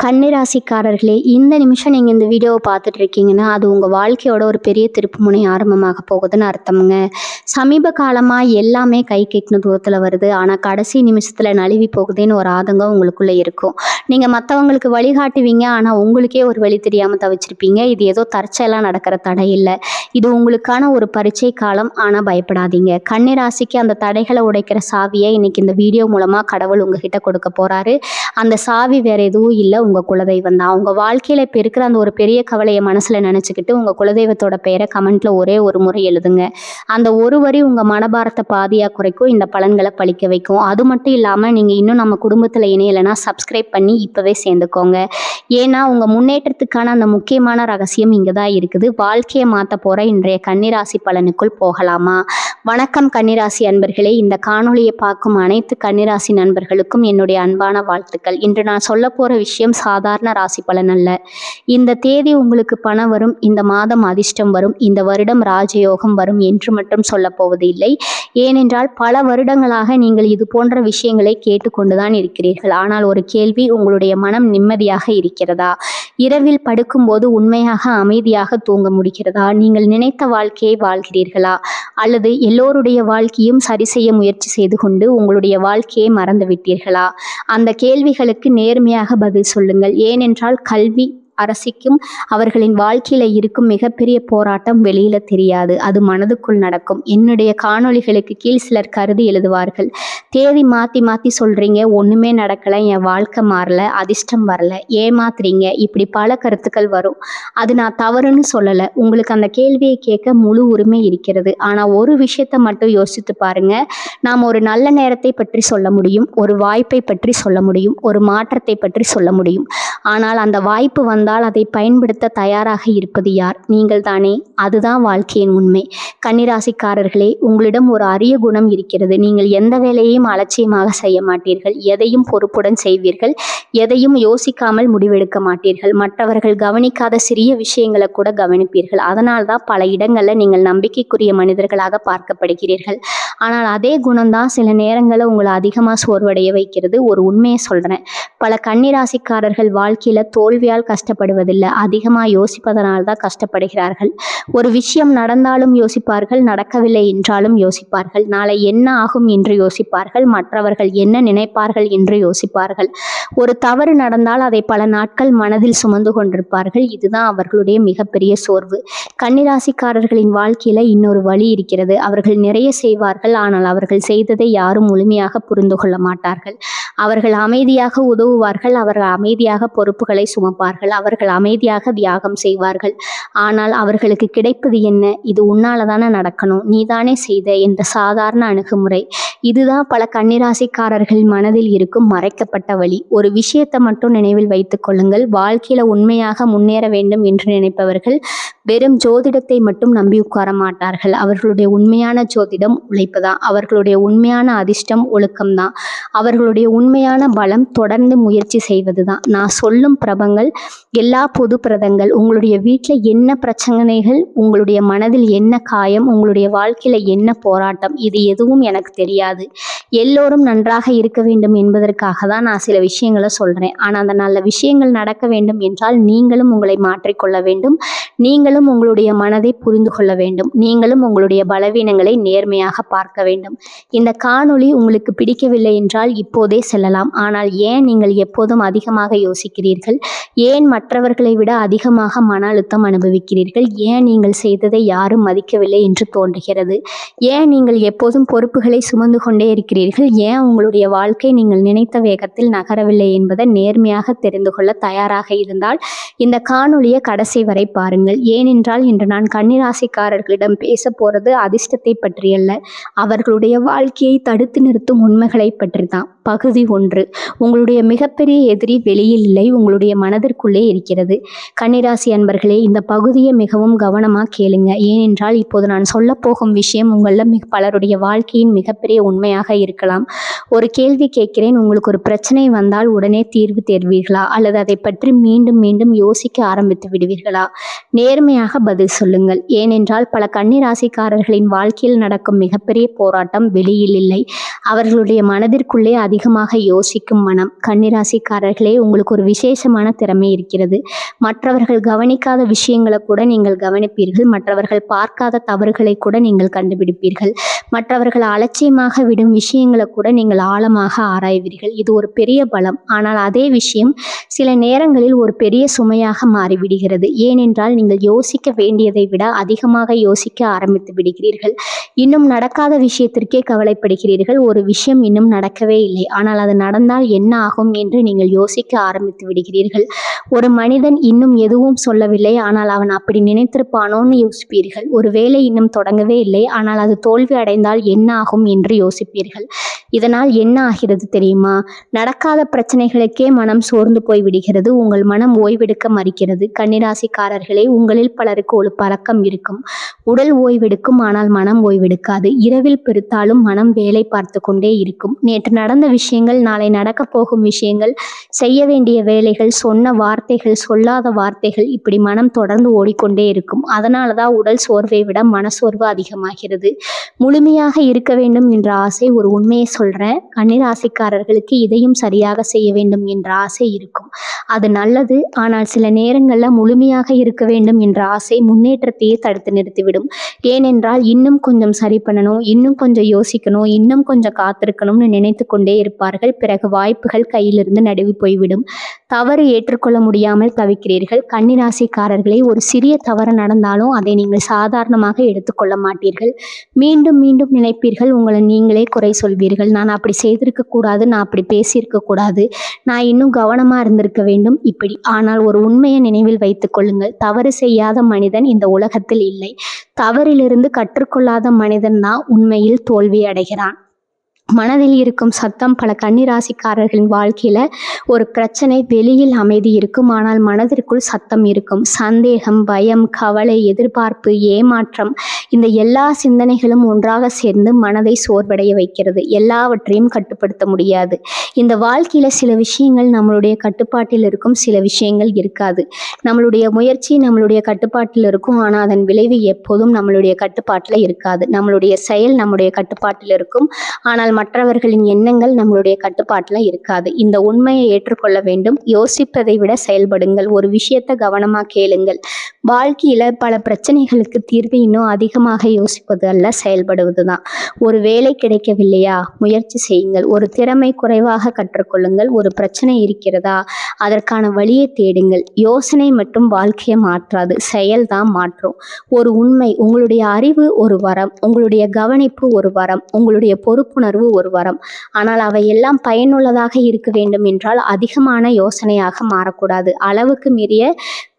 கன்னிராசிக்காரர்களே, இந்த நிமிஷம் நீங்கள் இந்த வீடியோவை பார்த்துட்டு இருக்கீங்கன்னா அது உங்கள் வாழ்க்கையோட ஒரு பெரிய திருப்புமுனை ஆரம்பமாக போகுதுன்னு அர்த்தமுங்க. சமீப காலமாக எல்லாமே கை கெட்டின தூரத்தில் வருது, ஆனால் கடைசி நிமிஷத்தில் நழுவி போகுதுன்னு ஒரு ஆதங்கம் உங்களுக்குள்ளே இருக்கும். நீங்கள் மற்றவங்களுக்கு வழிகாட்டுவீங்க, ஆனால் உங்களுக்கே ஒரு வழி தெரியாமல் தவிச்சிருப்பீங்க. இது ஏதோ தற்செயலாக நடக்கிற தடை இல்லை, இது உங்களுக்கான ஒரு பரீட்சை காலம். ஆனால் பயப்படாதீங்க. கன்னிராசிக்கு அந்த தடைகளை உடைக்கிற சாவியை இன்னைக்கு இந்த வீடியோ மூலமாக கடவுள் உங்ககிட்ட கொடுக்க போகிறாரு. அந்த சாவி வேறு எதுவும் இல்லை, உங்கள் குலதெய்வம் தான். உங்கள் வாழ்க்கையில் இப்போ இருக்கிற அந்த ஒரு பெரிய கவலையை மனசில் நினச்சிக்கிட்டு உங்கள் குலதெய்வத்தோட பெயரை கமெண்ட்டில் ஒரே ஒரு முறை எழுதுங்க. அந்த ஒரு வரி உங்கள் மனபாரத்தை பாதியாக குறைக்கும், இந்த பலன்களை பழிக்க வைக்கும். அது மட்டும் இல்லாமல் நீங்கள் இன்னும் நம்ம குடும்பத்தில் இணையலைன்னா சப்ஸ்கிரைப் பண்ணி இப்போவே சேர்ந்துக்கோங்க. ஏன்னா உங்கள் முன்னேற்றத்துக்கான அந்த முக்கியமான ரகசியம் இங்கே தான் இருக்குது. வாழ்க்கையை மாற்ற போகிற இன்றைய கன்னிராசி பலனுக்குள் போகலாமா? வணக்கம் கன்னிராசி அன்பர்களே. இந்த காணொளியை பார்க்கும் அனைத்து கன்னிராசி நண்பர்களுக்கும் என்னுடைய அன்பான வாழ்த்துக்கள். இன்று நான் சொல்ல போகிற விஷயம் சாதாரண ராசி பலன் அல்ல. இந்த தேதி உங்களுக்கு பணம் வரும், இந்த மாதம் அதிர்ஷ்டம் வரும், இந்த வருடம் ராஜயோகம் வரும் என்று மட்டும் சொல்ல போவது இல்லை. ஏனென்றால் பல வருடங்களாக நீங்கள் இது போன்ற விஷயங்களை கேட்டுக்கொண்டுதான் இருக்கிறீர்கள். ஆனால் ஒரு கேள்வி, உங்களுடைய மனம் நிம்மதியாக இருக்கிறதா? இரவில் படுக்கும்போது உண்மையாக அமைதியாக தூங்க முடிகிறதா? நீங்கள் நினைத்த வாழ்க்கையை வாழ்கிறீர்களா? அல்லது எல்லோருடைய வாழ்க்கையும் சரி செய்ய முயற்சி செய்து கொண்டு உங்களுடைய வாழ்க்கையை மறந்து விட்டீர்களா? அந்த கேள்விகளுக்கு நேர்மையாக பதில் சொல்லுங்கள். ஏனென்றால் கல்வி அரசிக்கும் அவர்களின் வாழ்க்கையில இருக்கும் மிகப்பெரிய போராட்டம் வெளியில தெரியாது, அது மனதுக்குள் நடக்கும். என்னுடைய காணொளிகளுக்கு கீழ் சிலர் கருதி எழுதுவார்கள், தேதி மாற்றி மாற்றி சொல்றீங்க, ஒண்ணுமே நடக்கலை, என் வாழ்க்கை மாறல, அதிர்ஷ்டம் வரல, ஏமாத்துறீங்க, இப்படி பல கருத்துக்கள் வரும். அது நான் தவறுன்னு சொல்லலை, உங்களுக்கு அந்த கேள்வியை கேட்க முழு உரிமை இருக்கிறது. ஆனால் ஒரு விஷயத்தை மட்டும் யோசித்து பாருங்க. நாம் ஒரு நல்ல நேரத்தை பற்றி சொல்ல முடியும், ஒரு வாய்ப்பை பற்றி சொல்ல முடியும், ஒரு மாற்றத்தை பற்றி சொல்ல முடியும். ஆனால் அந்த வாய்ப்பு வந்தால் அதை பயன்படுத்த தயாராக இருப்பது யார்? நீங்கள் தானே. அதுதான் வாழ்க்கையின் உண்மை. கன்னிராசிக்காரர்களே, உங்களிடம் ஒரு அரிய குணம் இருக்கிறது. நீங்கள் எந்த வேலையையும் அலட்சியமாக செய்ய மாட்டீர்கள், எதையும் பொறுப்புடன் செய்வீர்கள், எதையும் யோசிக்காமல் முடிவெடுக்க மாட்டீர்கள். மற்றவர்கள் கவனிக்காத சிறிய விஷயங்களை கூட கவனிப்பீர்கள். அதனால்தான் பல இடங்களில் நீங்கள் நம்பிக்கைக்குரிய மனிதர்களாக பார்க்கப்படுகிறீர்கள். ஆனால் அதே குணம்தான் சில நேரங்களில் உங்களை அதிகமாக சோர்வடைய வைக்கிறது. ஒரு உண்மையை சொல்கிறேன், பல கன்னிராசிக்காரர்கள் வாழ்க்கையில் தோல்வியால் கஷ்டப்படுவதில்லை, அதிகமாக யோசிப்பதனால் தான் கஷ்டப்படுகிறார்கள். ஒரு விஷயம் நடந்தாலும் யோசிப்பார்கள், நடக்கவில்லை என்றாலும் யோசிப்பார்கள், நாளை என்ன ஆகும் என்று யோசிப்பார்கள், மற்றவர்கள் என்ன நினைப்பார்கள் என்று யோசிப்பார்கள். ஒரு தவறு நடந்தால் அதை பல நாட்கள் மனதில் சுமந்து கொண்டிருப்பார்கள். இதுதான் அவர்களுடைய மிகப்பெரிய சோர்வு. கன்னிராசிக்காரர்களின் வாழ்க்கையில் இன்னொரு வழி இருக்கிறது. அவர்கள் நிறைய செய்வார்கள், ஆனால் அவர்கள் செய்ததை யாரும் முழுமையாக புரிந்து கொள்ள மாட்டார்கள். அவர்கள் அமைதியாக உதவுவார்கள், அவர்கள் அமைதியாக பொறுப்புகளை சுமப்பார்கள், அவர்கள் அமைதியாக தியாகம் செய்வார்கள். ஆனால் அவர்களுக்கு கிடைப்பது என்ன? இது உன்னால தானே நடக்கணும், நீதானே செய்த என்ற சாதாரண அணுகுமுறை. இதுதான் பல கன்னிராசிக்காரர்கள் மனதில் இருக்கும் மறைக்கப்பட்ட வழி. ஒரு விஷயத்தை மட்டும் நினைவில் வைத்துக் கொள்ளுங்கள், வாழ்க்கையில உண்மையாக முன்னேற வேண்டும் என்று நினைப்பவர்கள் வெறும் ஜோதிடத்தை மட்டும் நம்பி உட்கார மாட்டார்கள். அவர்களுடைய உண்மையான ஜோதிடம் உழைப்பு தான், அவர்களுடைய உண்மையான அதிர்ஷ்டம் ஒழுக்கம்தான், அவர்களுடைய உண்மையான பலம் தொடர்ந்து முயற்சி செய்வது தான். நான் சொல்லும் பிரபங்கள் எல்லா பொது பிரதங்கள். உங்களுடைய வீட்டில் என்ன பிரச்சனைகள், உங்களுடைய மனதில் என்ன காயம், உங்களுடைய வாழ்க்கையில் என்ன போராட்டம், இது எதுவும் எனக்கு தெரியாது. எல்லோரும் நன்றாக இருக்க வேண்டும் என்பதற்காக தான் நான் சில விஷயங்களை சொல்கிறேன். ஆனால் அந்த நல்ல விஷயங்கள் நடக்க வேண்டும் என்றால் நீங்களும் உங்களை மாற்றிக்கொள்ள வேண்டும், நீங்களும் உங்களுடைய மனதை புரிந்து கொள்ள வேண்டும், நீங்களும் உங்களுடைய பலவீனங்களை நேர்மையாக பார்க்க வேண்டும். இந்த காணொளி உங்களுக்கு பிடிக்கவில்லை என்றால் இப்போதே செல்லலாம். ஆனால் ஏன் நீங்கள் எப்போதும் அதிகமாக யோசிக்கிறீர்கள்? ஏன் மற்றவர்களை விட அதிகமாக மன அழுத்தம் அனுபவிக்கிறீர்கள்? ஏன் நீங்கள் செய்ததை யாரும் மதிக்கவில்லை என்று தோன்றுகிறது? ஏன் நீங்கள் எப்போதும் பொறுப்புகளை சுமந்து கொண்டே இருக்கிறீர்கள்? ஏன் உங்களுடைய வாழ்க்கை நீங்கள் நினைத்த வேகத்தில் நகரவில்லை என்பதை நேர்மையாக தெரிந்து கொள்ள தயாராக இருந்தால் இந்த காணொளியை கடைசி வரை பாருங்கள். ஏனென்றால் இன்று நான் கன்னிராசிக்காரர்களிடம் பேச போகிறது அதிர்ஷ்டத்தை பற்றியல்ல, அவர்களுடைய வாழ்க்கையை தடுத்து நிறுத்தும் உண்மைகளை பற்றி தான். பகுதி 1. உங்களுடைய மிகப்பெரிய எதிரி வெளியில் இல்லை, உங்களுடைய மனதிற்குள்ளே இருக்கிறது. கன்னிராசி அன்பர்களே, இந்த பகுதியை மிகவும் கவனமாக கேளுங்க. ஏனென்றால் இப்போது நான் சொல்ல போகும் விஷயம் உங்களில் பலருடைய வாழ்க்கையின் மிகப்பெரிய உண்மையாக இருக்கலாம். ஒரு கேள்வி கேட்கிறேன், உங்களுக்கு ஒரு பிரச்சனை வந்தால் உடனே தீர்வு தேர்வீர்களா, அல்லது அதை பற்றி மீண்டும் மீண்டும் யோசிக்க ஆரம்பித்து விடுவீர்களா? நேர்மையாக பதில் சொல்லுங்கள். ஏனென்றால் பல கன்னிராசிக்காரர்களின் வாழ்க்கையில் நடக்கும் மிகப்பெரிய போராட்டம் வெளியில் இல்லை, அவர்களுடைய மனதிற்குள்ளே அதிகமாக யோசிக்கும் மனம். கன்னிராசிக்காரர்களே, உங்களுக்கு ஒரு விசேஷமான திறமை இருக்கிறது. மற்றவர்கள் கவனிக்காத விஷயங்களை கூட நீங்கள் கவனிப்பீர்கள். மற்றவர்கள் பார்க்காத தவறுகளை கூட நீங்கள் கண்டுபிடிப்பீர்கள். மற்றவர்கள் அலட்சியமாக விடும் விஷயங்களை கூட நீங்கள் ஆழமாக ஆராய்வீர்கள். இது ஒரு பெரிய பலம். ஆனால் அதே விஷயம் சில நேரங்களில் ஒரு பெரிய சுமையாக மாறிவிடுகிறது. ஏனென்றால் நீங்கள் யோசிக்க வேண்டியதை விட அதிகமாக யோசிக்க ஆரம்பித்து விடுகிறீர்கள். இன்னும் நடக்காத விஷயத்திற்கே கவலைப்படுகிறீர்கள். ஒரு விஷயம் இன்னும் நடக்கவே இல்லை, ஆனால் அது நடந்தால் என்ன ஆகும் என்று நீங்கள் யோசிக்க ஆரம்பித்து விடுகிறீர்கள். ஒரு மனிதன் இன்னும் எதுவும் சொல்லவில்லை, ஆனால் அவன் அப்படி நினைத்திருப்பானோன்னு யோசிப்பீர்கள். ஒரு வேலை இன்னும் தொடங்கவே இல்லை, ஆனால் அது தோல்வி அடைந்தால் என்ன ஆகும் என்று யோசிப்பீர்கள். இதனால் என்ன ஆகிறது தெரியுமா? நடக்காத பிரச்சனைகளுக்கே மனம் சோர்ந்து போய் விடுகிறது. உங்கள் மனம் ஓய்வெடுக்க மறுக்கிறது. கன்னிராசிக்காரர்களே, உங்களில் பலருக்கு ஒரு பழக்கம் இருக்கும். உடல் ஓய்வெடுக்கும், ஆனால் மனம் ஓய்வெடுக்காது. இரவில் பெருத்தாலும் மனம் வேலை பார்த்து கொண்டே இருக்கும். நேற்று நடந்த விஷயங்கள், நாளை நடக்கப் போகும் விஷயங்கள், செய்ய வேண்டிய வேலைகள், சொன்ன வார்த்தைகள், சொல்லாத வார்த்தைகள், இப்படி மனம் தொடர்ந்து ஓடிக்கொண்டே இருக்கும். அதனால தான் உடல் சோர்வை விட மனசோர்வு அதிகமாகிறது. முழுமையாக இருக்க வேண்டும் என்ற ஆசை, ஒரு உண்மையை சொல்கிறேன், கன்னிராசிக்காரர்களுக்கு இதையும் சரியாக செய்ய வேண்டும் என்ற ஆசை இருக்கும். அது நல்லது. ஆனால் சில நேரங்களில் முழுமையாக இருக்க வேண்டும் என்ற ஆசை முன்னேற்றத்தையே தடுத்து நிறுத்திவிடும். ஏனென்றால் இன்னும் கொஞ்சம் சரி பண்ணணும், இன்னும் கொஞ்சம் யோசிக்கணும், இன்னும் கொஞ்சம் காத்திருக்கணும்னு நினைத்து கொண்டே இருப்பார்கள். பிறகு வாய்ப்புகள் கையிலிருந்து நழுவி போய்விடும். தவறு ஏற்றுக்கொள்ள முடியாமல் தவிக்கிறீர்கள். கன்னிராசிக்காரர்களே, ஒரு சிறிய தவறு நடந்தாலும் அதை நீங்கள் சாதாரணமாக எடுத்துக்கொள்ள மாட்டீர்கள். மீண்டும் மீண்டும் நினைப்பீர்கள். உங்களை நீங்களே குறை சொல்வீர்கள். நான் அப்படி செய்திருக்க கூடாது, நான் அப்படி பேசியிருக்க கூடாது, நான் இன்னும் கவனமாக இருந்திருக்க வேண்டும், இப்படி. ஆனால் ஒரு உண்மையை நினைவில் வைத்துக் கொள்ளுங்கள். தவறு செய்யாத மனிதன் இந்த உலகத்தில் இல்லை. தவறிலிருந்து கற்றுக்கொள்ளாத மனிதன் தான் உண்மையில் தோல்வி அடைகிறான். மனதில் இருக்கும் சத்தம். பல கன்னிராசிக்காரர்களின் வாழ்க்கையில ஒரு பிரச்சனை, வெளியில் அமைதி இருக்கும், ஆனால் மனதிற்குள் சத்தம் இருக்கும். சந்தேகம், பயம், கவலை, எதிர்பார்ப்பு, ஏமாற்றம், இந்த எல்லா சிந்தனைகளும் ஒன்றாக சேர்ந்து மனதை சோர்வடைய வைக்கிறது. எல்லாவற்றையும் கட்டுப்படுத்த முடியாது. இந்த வாழ்க்கையில சில விஷயங்கள் நம்மளுடைய கட்டுப்பாட்டில் இருக்கும், சில விஷயங்கள் இருக்காது. நம்மளுடைய முயற்சி நம்மளுடைய கட்டுப்பாட்டில் இருக்கும், ஆனால் அதன் விளைவு எப்போதும் நம்மளுடைய கட்டுப்பாட்டில் இருக்காது. நம்மளுடைய செயல் நம்முடைய கட்டுப்பாட்டில் இருக்கும், ஆனால் மற்றவர்களின் எண்ணங்கள் நம்மளுடைய கட்டுப்பாட்டில் இருக்காது. இந்த உண்மையை ஏற்றுக்கொள்ள வேண்டும். யோசிப்பதை விட செயல்படுங்கள். ஒரு விஷயத்தை கவனமாக கேளுங்கள். வாழ்க்கையில பல பிரச்சனைகளுக்கு தீர்வு இன்னும் அதிகமாக யோசிப்பது அல்ல, செயல்படுவது தான். ஒரு வேலை கிடைக்கவில்லையா, முயற்சி செய்யுங்கள். ஒரு திறமை குறைவாக கற்றுக்கொள்ளுங்கள். ஒரு பிரச்சனை இருக்கிறதா, அதற்கான வழியை தேடுங்கள். யோசனை மட்டும் வாழ்க்கையை மாற்றாது, செயல்தான் மாற்றும். ஒரு உண்மை, உங்களுடைய அறிவு ஒரு வரம், உங்களுடைய கவனிப்பு ஒரு வரம், உங்களுடைய பொறுப்புணர்வு ஒரு வரம். ஆனால் அவை எல்லாம் பயனுள்ளதாக இருக்க வேண்டும் என்றால் அதிகமான யோசனையாக மாறக்கூடாது, அளவுக்கு மீறிய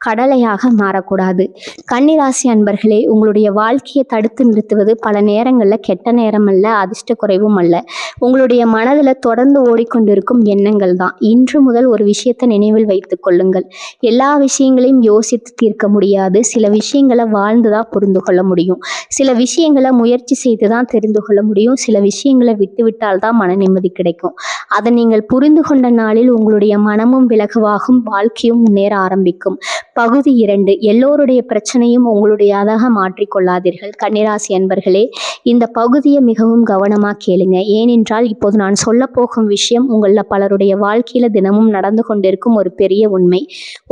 கடலையாக மாறக்கூடாது. கன்னிராசி அன்பர்களே, உங்களுடைய வாழ்க்கையை தடுத்து நிறுத்துவது பல நேரங்களில் கெட்ட நேரம் அல்ல, அதிர்ஷ்ட குறைவும் அல்ல, உங்களுடைய மனதில் தொடர்ந்து ஓடிக்கொண்டிருக்கும் எண்ணங்கள் தான். இன்று முதல் ஒரு விஷயத்தை நினைவில் வைத்துக் கொள்ளுங்கள். எல்லா விஷயங்களையும் யோசித்து தீர்க்க முடியாது. சில விஷயங்களை வாழ்ந்து தான் புரிந்து கொள்ள முடியும். சில விஷயங்களை முயற்சி செய்து தான் தெரிந்து கொள்ள முடியும். சில விஷயங்களை விட்டுவிட்டால் தான் மன நிம்மதி கிடைக்கும். அதை நீங்கள் புரிந்து கொண்ட நாளில் உங்களுடைய மனமும் விலகுவாகும், வாழ்க்கையும் முன்னேற ஆரம்பிக்கும். பகுதி 2. எல்லோருடைய பிரச்சனையும் உங்களுடையதாக மாற்றிக்கொள்ளாதீர்கள். கன்னிராசி அன்பர்களே, இந்த பகுதியை மிகவும் கவனமாக கேளுங்க. ஏனென்றால் இப்போது நான் சொல்ல போகும் விஷயம் உங்களில் பலருடைய வாழ்க்கையில தினமும் நடந்து கொண்டிருக்கும் ஒரு பெரிய உண்மை.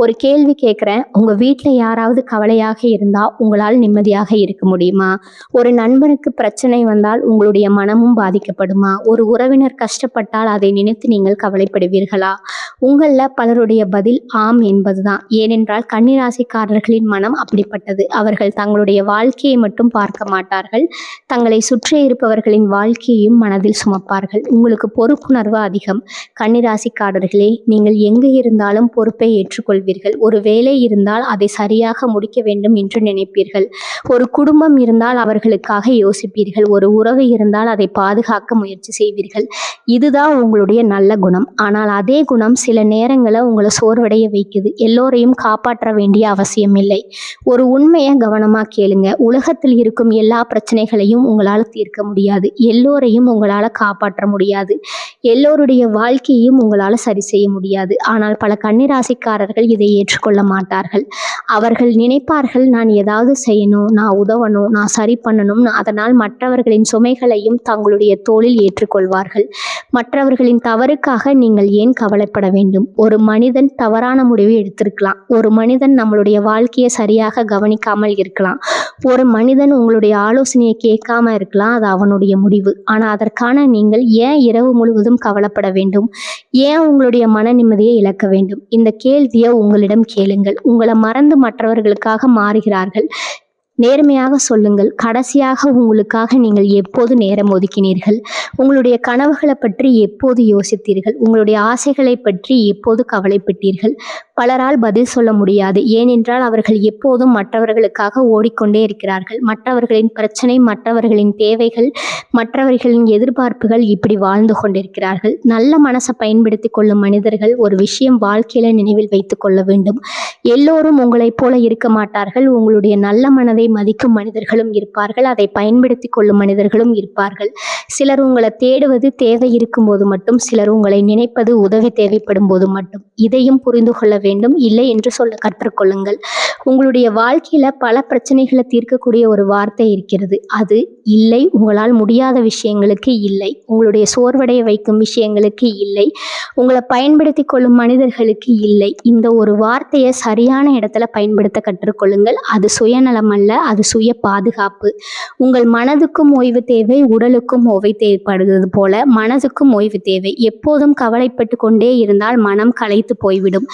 ஒரு கேள்வி கேட்குறேன். உங்கள் வீட்டில் யாராவது கவலையாக இருந்தால் உங்களால் நிம்மதியாக இருக்க முடியுமா? ஒரு நண்பனுக்கு பிரச்சனை வந்தால் உங்களுடைய மனமும் பாதிக்கப்படுமா? ஒரு உறவினர் கஷ்டப்பட்டால் அதை நினைத்து நீங்கள் கவலைப்படுவீர்களா? உங்களில் பலருடைய பதில் ஆம் என்பதுதான். ஏனென்றால் கன்னிராசிக்காரர்களின் மனம் அப்படிப்பட்டது. அவர்கள் தங்களுடைய வாழ்க்கையை மட்டும் பார்க்க மாட்டார்கள், தங்களை சுற்றி இருப்பவர்களின் வாழ்க்கையையும் மனதில் சுமப்பார்கள். உங்களுக்கு பொறுப்புணர்வு அதிகம். கன்னிராசிக்காரர்களே, நீங்கள் எங்கு இருந்தாலும் பொறுப்பை ஏற்றுக்கொள்வீர்கள். ஒரு வேலை இருந்தால் அதை சரியாக முடிக்க வேண்டும் என்று நினைப்பீர்கள். ஒரு குடும்பம் இருந்தால் அவர்களுக்காக யோசிப்பீர்கள். ஒரு உறவு இருந்தால் அதை பாதுகாக்க முயற்சி செய்வீர்கள். இதுதான் உங்களுடைய நல்ல குணம். ஆனால் அதே குணம் சில நேரங்களில் உங்களை சோர்வடைய வைக்குது. எல்லோரையும் காப்பாற்ற காப்பாற்ற வேண்டிய அவசியம் இல்லை. ஒரு உண்மையை கவனமா கேளுங்க. உலகத்தில் இருக்கும் எல்லா பிரச்சனைகளையும் உங்களால தீர்க்க முடியாது. எல்லோரையும் உங்களால காப்பாற்ற முடியாது. எல்லோருடைய வாழ்க்கையையும் உங்களால சரி செய்ய முடியாது. ஆனால் பல கன்னிராசிக்காரர்கள் இதை ஏற்றுக்கொள்ள மாட்டார்கள். அவர்கள் நினைப்பார்கள், நான் ஏதாவது செய்யணும், நான் உதவணும், நான் சரி பண்ணணும்னு. அதனால் மற்றவர்களின் சுமைகளையும் தங்களுடைய தோளில் ஏற்றுக்கொள்வார்கள். மற்றவர்களின் தவறுக்காக நீங்கள் ஏன் கவலைப்பட வேண்டும்? ஒரு மனிதன் தவறான முடிவு எடுத்திருக்கலாம். ஒரு மனிதன் நம்மளுடைய வாழ்க்கையை சரியாக கவனிக்காமல் இருக்கலாம். ஒரு மனிதன் உங்களுடைய ஆலோசனையை கேட்காம இருக்கலாம். அது அவனுடைய முடிவு. ஆனால் அதற்கான நீங்கள் ஏன் இரவு முழுவதும் கவலைப்பட வேண்டும்? ஏன் உங்களுடைய மன நிம்மதியை இழக்க வேண்டும்? இந்த கேள்வியை உங்களிடம் கேளுங்கள். உங்களை மறந்து மற்றவர்களுக்காக மாறுகிறார்கள். நேர்மையாக சொல்லுங்கள். கடைசியாக உங்களுக்காக நீங்கள் எப்போது நேரம் ஒதுக்கினீர்கள்? உங்களுடைய கனவுகளை பற்றி எப்போது யோசித்தீர்கள்? உங்களுடைய ஆசைகளை பற்றி எப்போது கவலைப்பட்டீர்கள்? பலரால் பதில் சொல்ல முடியாது. ஏனென்றால் அவர்கள் எப்போதும் மற்றவர்களுக்காக ஓடிக்கொண்டே இருக்கிறார்கள். மற்றவர்களின் பிரச்சனை, மற்றவர்களின் தேவைகள், மற்றவர்களின் எதிர்பார்ப்புகள், இப்படி வாழ்ந்து கொண்டிருக்கிறார்கள். நல்ல மனசை பயன்படுத்தி கொள்ளும் மனிதர்கள் ஒரு விஷயம் வாழ்க்கையில நினைவில் வைத்து கொள்ள வேண்டும். எல்லோரும் உங்களைப் போல இருக்க மாட்டார்கள். உங்களுடைய நல்ல மனதை மதிக்கும் மனிதர்களும் இருப்பார்கள். அதை பயன்படுத்தி கொள்ளும் மனிதர்களும் இருப்பார்கள். சிலர் உங்களை தேடுவது தேவை இருக்கும்போது மட்டும், சிலர் உங்களை நினைப்பது உதவி தேவைப்படும் போது மட்டும். இதையும் புரிந்து கொள்ள வேண்டும். இல்லை என்று சொல்ல கற்றுக்கொள்ளுங்கள். உங்களுடைய வாழ்க்கையில பல பிரச்சனைகளை தீர்க்கக்கூடிய ஒரு வார்த்தை இருக்கிறது. அது இல்லை. உங்களால் முடியாத விஷயங்களுக்கு இல்லை. உங்களுடைய சோர்வடைய வைக்கும் விஷயங்களுக்கு இல்லை. உங்களை பயன்படுத்தி கொள்ளும் மனிதர்களுக்கு இல்லை. இந்த ஒரு வார்த்தையை சரியான இடத்துல பயன்படுத்த கற்றுக்கொள்ளுங்கள். அது சுயநலம் அல்ல, அது சுய பாதுகாப்பு. உங்கள் மனதுக்கும் ஓய்வு தேவை, உடலுக்கும் ஓய்வு தேவைப்படுவது போல மனதுக்கும் ஓய்வு தேவை. எப்போதும் கவலைப்பட்டு கொண்டே இருந்தால் மனம் களைத்து போய்விடும்.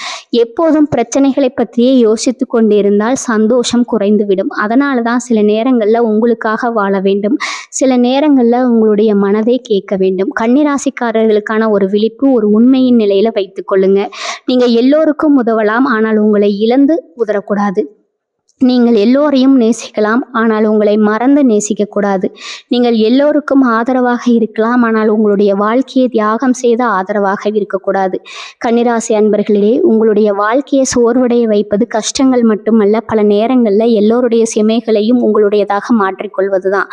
எப்போதும் பிரச்சனைகளை பற்றியே யோசித்து கொண்டிருந்தால் சந்தோஷம் குறைந்துவிடும். அதனால தான் சில நேரங்களில் உங்களுக்காக வாழ வேண்டும். சில நேரங்களில் உங்களுடைய மனதை கேட்க வேண்டும். கன்னிராசிக்காரர்களுக்கான ஒரு விழிப்பு, ஒரு உண்மையின் நிலையில வைத்துக் கொள்ளுங்க. நீங்க எல்லோருக்கும் உதவலாம், ஆனால் உங்களை இழந்து உதறக்கூடாது. நீங்கள் எல்லோரையும் நேசிக்கலாம், ஆனால் உங்களை மறந்து நேசிக்கக்கூடாது. நீங்கள் எல்லோருக்கும் ஆதரவாக இருக்கலாம், ஆனால் உங்களுடைய வாழ்க்கையை தியாகம் செய்த ஆதரவாக இருக்கக்கூடாது. கன்னிராசி அன்பர்களே, உங்களுடைய வாழ்க்கையை சோர்வடைய வைப்பது கஷ்டங்கள் மட்டுமல்ல, பல நேரங்களில் எல்லோருடைய சுமைகளையும் உங்களுடையதாக மாற்றிக்கொள்வது தான்.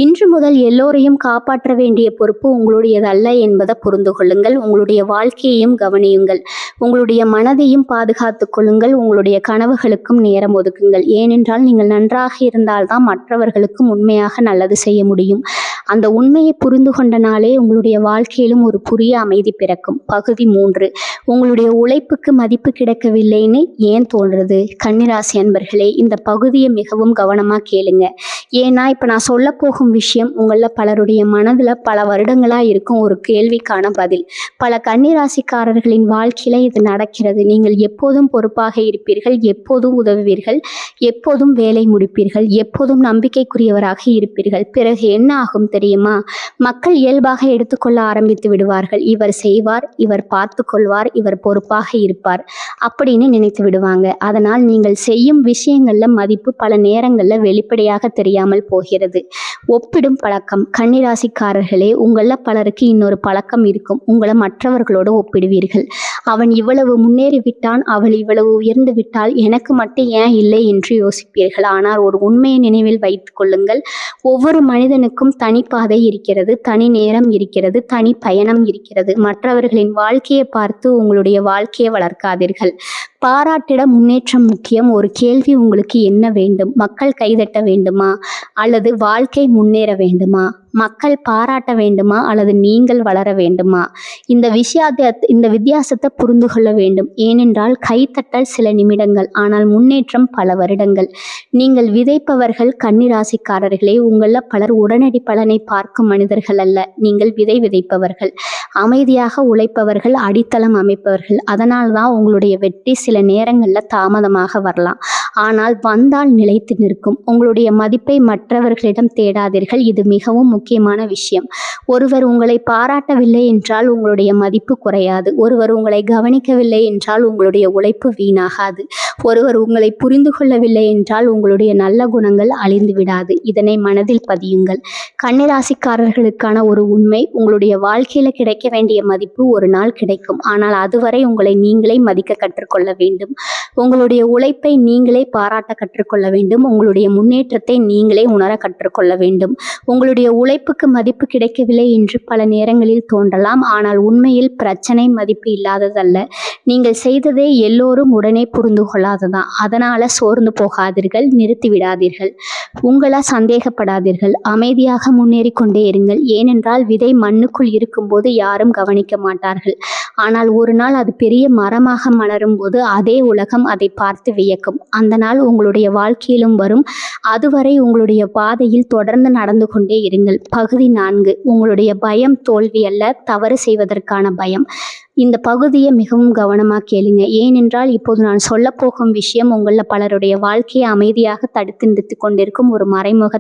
இன்று முதல் எல்லோரையும் காப்பாற்ற வேண்டிய பொறுப்பு உங்களுடையதல்ல என்பதை புரிந்து கொள்ளுங்கள். உங்களுடைய வாழ்க்கையையும் கவனியுங்கள். உங்களுடைய மனதையும் பாதுகாத்து கொள்ளுங்கள். உங்களுடைய கனவுகளுக்கும் நேரம் ஒதுக்குங்கள். ஏனென்றால் நீங்கள் நன்றாக இருந்தால்தான் மற்றவர்களுக்கும் உண்மையாக நல்லது செய்ய முடியும். அந்த உண்மையை புரிந்து கொண்ட நாளே உங்களுடைய வாழ்க்கையிலும் ஒரு புதிய அமைதி பிறக்கும். பகுதி 3. உங்களுடைய உழைப்புக்கு மதிப்பு கிடைக்கவில்லைன்னு ஏன் தோன்றுறது? கன்னிராசி அன்பர்களே, இந்த பகுதியை மிகவும் கவனமாக கேளுங்க. ஏன்னா இப்போ நான் சொல்ல போகும் விஷயம் உங்களில் பலருடைய மனதில் பல வருடங்களாக இருக்கும் ஒரு கேள்விக்கான பதில். பல கன்னிராசிக்காரர்களின் வாழ்க்கையில் இது நடக்கிறது. நீங்கள் எப்போதும் பொறுப்பாக இருப்பீர்கள், எப்போதும் உதவுவீர்கள், எப்போதும் வேலை முடிப்பீர்கள், எப்போதும் நம்பிக்கைக்குரியவராக இருப்பீர்கள். பிறகு என்ன ஆகும் தெரியுமா? மக்கள் இயல்பாக எடுத்துக்கொள்ள ஆரம்பித்து விடுவார்கள். இவர் செய்வார், இவர் பார்த்து கொள்வார், இவர் பொறுப்பாக இருப்பார் அப்படின்னு நினைத்து விடுவாங்க. அதனால் நீங்கள் செய்யும் விஷயங்கள்ல மதிப்பு பல நேரங்களில் வெளிப்படையாக தெரியாமல் போகிறது. ஒப்பிடும் பழக்கம். கன்னிராசிக்காரர்களே, உங்களில் பலருக்கு இன்னொரு பழக்கம் இருக்கும். உங்களை மற்றவர்களோடு ஒப்பிடுவீர்கள். அவன் இவ்வளவு முன்னேறிவிட்டான், அவள் இவ்வளவு உயர்ந்து விட்டால், எனக்கு மட்டும் ஏன் இல்லை என்று யோசிப்பீர்கள். ஆனால் ஒரு உண்மையை நினைவில் வைத்துக் கொள்ளுங்கள். ஒவ்வொரு மனிதனுக்கும் தனிப்பாதை இருக்கிறது, தனி நேரம் இருக்கிறது, தனி பயணம் இருக்கிறது. மற்றவர்களின் வாழ்க்கையை பார்த்து உங்களுடைய வாழ்க்கையை வளர்க்காதீர்கள். பாராட்டிட முன்னேற்றம் முக்கியம். ஒரு கேள்வி உங்களுக்கு என்ன வேண்டும்? மக்கள் கைதட்ட வேண்டுமா அல்லது வாழ்க்கை முன்னேற வேண்டுமா? மக்கள் பாராட்ட வேண்டுமா அல்லது நீங்கள் வளர வேண்டுமா? இந்த வித்தியாசத்தை புரிந்து கொள்ள வேண்டும். ஏனென்றால் கைத்தட்டல் சில நிமிடங்கள், ஆனால் முன்னேற்றம் பல வருடங்கள். நீங்கள் விதைப்பவர்கள். கன்னிராசிக்காரர்களே, உங்களில் பலர் உடனடி பலனை பார்க்கும் மனிதர்கள் அல்ல. நீங்கள் விதை விதைப்பவர்கள், அமைதியாக உழைப்பவர்கள், அடித்தளம் அமைப்பவர்கள். அதனால்தான் உங்களுடைய வெற்றி சில நேரங்களில் தாமதமாக வரலாம், ஆனால் வந்தால் நிலைத்து நிற்கும். உங்களுடைய மதிப்பை மற்றவர்களிடம் தேடாதீர்கள். இது மிகவும் முக்கியமான விஷயம். ஒருவர் உங்களை பாராட்டவில்லை என்றால் உங்களுடைய மதிப்பு குறையாது. ஒருவர் உங்களை கவனிக்கவில்லை என்றால் உங்களுடைய உழைப்பு வீணாகாது. ஒருவர் உங்களை புரிந்து கொள்ளவில்லை என்றால் உங்களுடைய நல்ல குணங்கள் அழிந்து விடாது. இதனை மனதில் பதியுங்கள். கன்னிராசிக்காரர்களுக்கான ஒரு உண்மை, உங்களுடைய வாழ்க்கையில கிடைக்க வேண்டிய மதிப்பு ஒரு நாள் கிடைக்கும். ஆனால் அதுவரை உங்களை நீங்களே மதிக்க கற்றுக்கொள்ள வேண்டும். உங்களுடைய உழைப்பை நீங்களே பாராட்ட கற்றுக்கொள்ள வேண்டும். உங்களுடைய முன்னேற்றத்தை நீங்களே உணர கற்றுக்கொள்ள வேண்டும். உங்களுடைய உழைப்புக்கு மதிப்பு கிடைக்கவில்லை என்று பல நேரங்களில் தோன்றலாம். ஆனால் உண்மையில் பிரச்சனை மதிப்பு இல்லாததல்ல. நீங்கள் செய்ததை எல்லோரும் உடனே புரிந்து கொள்ளாததான். அதனால சோர்ந்து போகாதீர்கள், நிறுத்தி விடாதீர்கள். உங்களை சந்தேகப்படாதீர்கள். அமைதியாக முன்னேறி கொண்டே இருங்கள். ஏனென்றால் விதை மண்ணுக்குள் இருக்கும்போது யாரும் கவனிக்க மாட்டார்கள். ஆனால் ஒரு நாள் அது பெரிய மரமாக மலரும் போது அதே உலகம் அதை பார்த்து வியக்கும். அந்த நாள் உங்களுடைய வாழ்க்கையிலும் வரும். அதுவரை உங்களுடைய பாதையில் தொடர்ந்து நடந்து கொண்டே இருங்கள். பகுதி 4, உங்களுடைய பயம் தோல்வி அல்ல, தவறு செய்வதற்கான பயம். இந்த பகுதியை மிகவும் கவனமாக கேளுங்க. ஏனென்றால் இப்போது நான் சொல்ல போகும் விஷயம் உங்களில் பலருடைய வாழ்க்கையை அமைதியாக தடுத்து நிறுத்தி கொண்டிருக்கும் ஒரு மறைமுக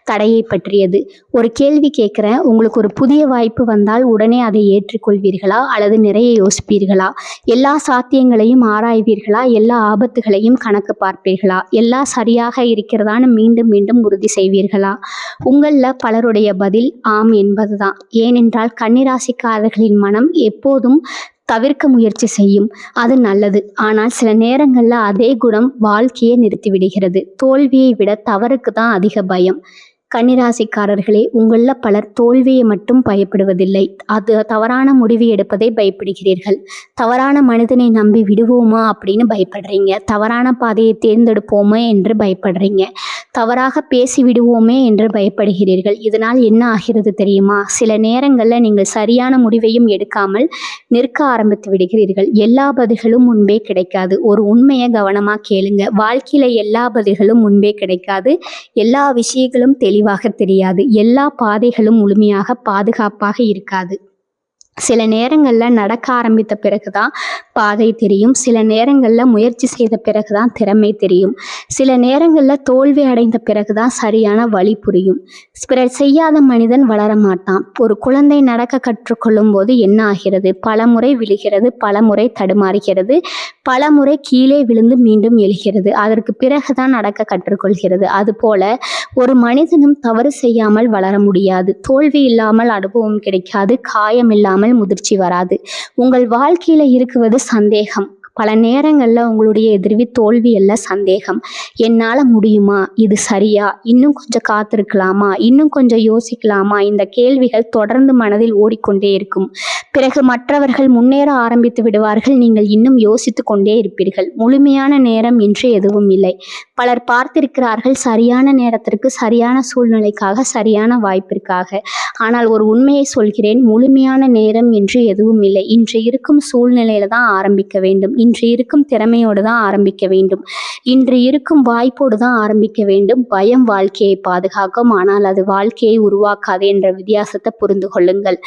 தடையை பற்றியது. ஒரு கேள்வி கேட்குறேன். உங்களுக்கு ஒரு புதிய வாய்ப்பு வந்தால் உடனே அதை ஏற்றுக்கொள்வீர்களா அல்லது நிறைய யோசிப்பீர்களா? எல்லா சாத்தியங்களையும் ஆராய்வீர்களா? எல்லா ஆபத்துகளையும் கணக்கு பார்ப்பீர்களா? எல்லாம் சரியாக இருக்கிறதான்னு மீண்டும் மீண்டும் உறுதி செய்வீர்களா? உங்களில் பலருடைய பதில் ஆம் என்பதுதான். ஏனென்றால் கன்னிராசிக்காரர்களின் மனம் எப்போதும் தவிர்க்க முயற்சி செய்யும். அது நல்லது. ஆனால் சில நேரங்களில் அதே குணம் வாழ்க்கையை நிறுத்திவிடுகிறது. தோல்வியை விட தவறுக்கு தான் அதிக பயம். கன்னிராசிக்காரர்களே, உங்களில் பலர் தோல்வியை மட்டும் பயப்படுவதில்லை, அது தவறான முடிவு எடுப்பதை பயப்படுகிறீர்கள். தவறான மனிதனை நம்பி விடுவோமா அப்படின்னு பயப்படுறீங்க. தவறான பாதையை தேர்ந்தெடுப்போமே என்று பயப்படுறீங்க. தவறாக பேசி விடுவோமே என்று பயப்படுகிறீர்கள். இதனால் என்ன ஆகிறது தெரியுமா? சில நேரங்களில் நீங்கள் சரியான முடிவையும் எடுக்காமல் நிற்க ஆரம்பித்து விடுகிறீர்கள். எல்லா பதில்களும் முன்பே கிடைக்காது. ஒரு உண்மையை கவனமாக கேளுங்க. வாழ்க்கையில் எல்லா பதில்களும் முன்பே கிடைக்காது. எல்லா விஷயங்களும் தெளிவாக தெரியாது. எல்லா பாதைகளும் முழுமையாக பாதுகாப்பாக இருக்காது. சில நேரங்களில் நடக்க ஆரம்பித்த பிறகுதான் பாதை தெரியும். சில நேரங்களில் முயற்சி செய்த பிறகுதான் திறமை தெரியும். சில நேரங்களில் தோல்வி அடைந்த பிறகுதான் சரியான வழி புரியும். பிறர் செய்யாத மனிதன் வளர மாட்டான். ஒரு குழந்தை நடக்க கற்றுக்கொள்ளும் போது என்ன ஆகிறது? பல முறை விழுகிறது, பல முறை தடுமாறுகிறது, பல முறை கீழே விழுந்து மீண்டும் எழுகிறது. அதற்கு பிறகுதான் நடக்க கற்றுக்கொள்கிறது. அதுபோல ஒரு மனிதனும் தவறு செய்யாமல் வளர முடியாது. தோல்வி இல்லாமல் அனுபவம் கிடைக்காது. காயம் இல்லாமல் முதிர்ச்சி வராது. உங்கள் வாழ்க்கையில இருக்குவது சந்தேகம். பல நேரங்களில் உங்களுடைய எதிர்வி தோல்வி அல்ல, சந்தேகம். என்னால் முடியுமா? இது சரியா? இன்னும் கொஞ்சம் காத்திருக்கலாமா? இன்னும் கொஞ்சம் யோசிக்கலாமா? இந்த கேள்விகள் தொடர்ந்து மனதில் ஓடிக்கொண்டே இருக்கும். பிறகு மற்றவர்கள் முன்னேற ஆரம்பித்து விடுவார்கள். நீங்கள் இன்னும் யோசித்து கொண்டே இருப்பீர்கள். முழுமையான நேரம் என்று எதுவும் இல்லை. பலர் பார்த்திருக்கிறார்கள், சரியான நேரத்திற்கு, சரியான சூழ்நிலைக்காக, சரியான வாய்ப்பிற்காக. ஆனால் ஒரு உண்மையை சொல்கிறேன், முழுமையான நேரம் என்று எதுவும் இல்லை. இன்று இருக்கும் சூழ்நிலையில தான் ஆரம்பிக்க வேண்டும். இன்று இருக்கும் திறமையோடு தான் ஆரம்பிக்க வேண்டும். இன்று இருக்கும் வாய்ப்போடு தான் ஆரம்பிக்க வேண்டும். பயம் வாழ்க்கையை பாதுகாக்கும், ஆனால் அது வாழ்க்கையை உருவாக்காது என்ற வித்தியாசத்தை புரிந்து கொள்ளுங்கள்.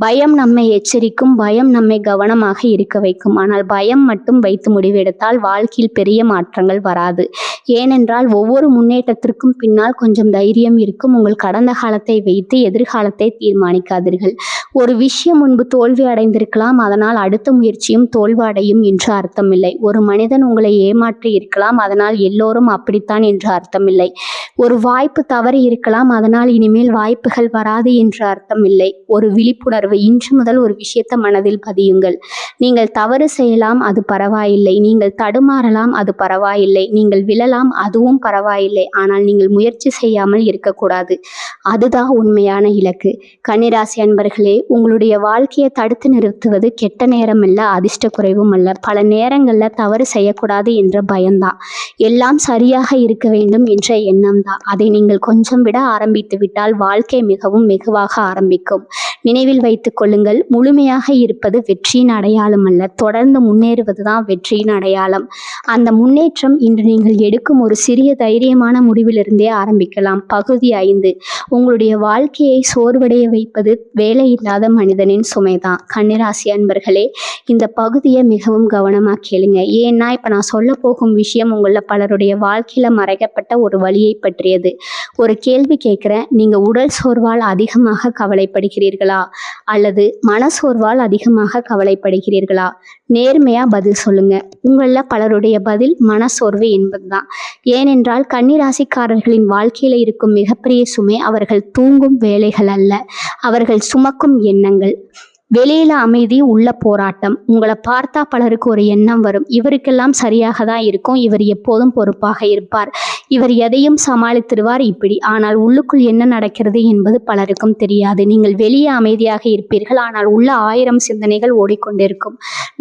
பயம் நம்மை எச்சரிக்கும், பயம் நம்மை கவனமாக இருக்க வைக்கும். ஆனால் பயம் மட்டும் வைத்து முடிவெடுத்தால் வாழ்க்கையில் பெரிய மாற்றங்கள் வராது. ஏனென்றால் ஒவ்வொரு முன்னேற்றத்திற்கும் பின்னால் கொஞ்சம் தைரியம் இருக்கும். உங்கள் கடந்த காலத்தை வைத்து எதிர்காலத்தை தீர்மானிக்காதீர்கள். ஒரு விஷயம் முன்பு தோல்வி அடைந்திருக்கலாம், அதனால் அடுத்த முயற்சியும் தோல்வி அடையும் என்று அர்த்தமில்லை. ஒரு மனிதன் உங்களை ஏமாற்றி இருக்கலாம், அதனால் எல்லோரும் அப்படித்தான் என்று அர்த்தமில்லை. ஒரு வாய்ப்பு தவறி இருக்கலாம், அதனால் இனிமேல் வாய்ப்புகள் வராது என்று அர்த்தமில்லை. ஒரு விழிப்புணர்வு. இன்று முதல் ஒரு விஷயத்தை மனதில் பதியுங்கள். நீங்கள் தவறு செய்யலாம், அது பரவாயில்லை. நீங்கள் தடுமாறலாம், அது பரவாயில்லை. நீங்கள் விழலாம், அதுவும் பரவாயில்லை. ஆனால் நீங்கள் முயற்சி செய்யாமல் இருக்கக்கூடாது. அதுதான் உண்மையான இலக்கு. கன்னிராசி அன்பர்களே, உங்களுடைய வாழ்க்கையை தடுத்து நிறுத்துவது கெட்ட நேரம் அல்ல, அதிர்ஷ்ட குறைவும் அல்ல. பல நேரங்களில் தவறு செய்யக்கூடாது என்ற பயம்தான். எல்லாம் சரியாக இருக்க வேண்டும் என்ற எண்ணம் தான். அதை நீங்கள் கொஞ்சம் விட ஆரம்பித்து விட்டால் வாழ்க்கை மிகவும் மெதுவாக ஆரம்பிக்கும். நினைவில் வைத்துக் கொள்ளுங்கள், முழுமையாக இருப்பது வெற்றியின் அடையாளம் அல்ல, தொடர்ந்து முன்னேறுவது தான் வெற்றியின் அடையாளம். அந்த முன்னேற்றம் இன்று நீங்கள் எடுக்கும் ஒரு சிறிய தைரியமான முடிவிலிருந்தே ஆரம்பிக்கலாம். பகுதி 5, உங்களுடைய வாழ்க்கையை சோர்வடைய வைப்பது வேலை இல்லாத மனிதனின் சுமைதான். கன்னிராசி அன்பர்களே, இந்த பகுதியை மிகவும் கவனமாக கேளுங்க. ஏன்னா இப்போ நான் சொல்ல போகும் விஷயம் உங்களில் பலருடைய வாழ்க்கையில மறைக்கப்பட்ட ஒரு வழியை பற்றியது. ஒரு கேள்வி கேட்குறேன், நீங்க உடல் சோர்வால் அதிகமாக கவலைப்படுகிறீர்களா அல்லது மனசோர்வால் அதிகமாக கவலைப்படுகிறீர்களா? நேர்மையா பதில் சொல்லுங்க. உங்கள பலருடைய பதில் மனசோர்வு என்பதுதான். ஏனென்றால் கன்னிராசிக்காரர்களின் வாழ்க்கையில இருக்கும் மிகப்பெரிய சுமை அவர்கள் தூங்கும் வேலைகள் அல்ல, அவர்கள் சுமக்கும் எண்ணங்கள். வெளியில அமைதி, உள்ள போராட்டம். உங்களை பார்த்தா பலருக்கு ஒரு எண்ணம் வரும், இவருக்கெல்லாம் சரியாக தான் இருக்கும், இவர் எப்போதும் பொறுப்பாக இருப்பார், இவர் எதையும் சமாளித்திடுவார் இப்படி. ஆனால் உள்ளுக்குள் என்ன நடக்கிறது என்பது பலருக்கும் தெரியாது. நீங்கள் வெளியே அமைதியாக இருப்பீர்கள், ஆனால் உள்ள 1000 சிந்தனைகள் ஓடிக்கொண்டிருக்கும்.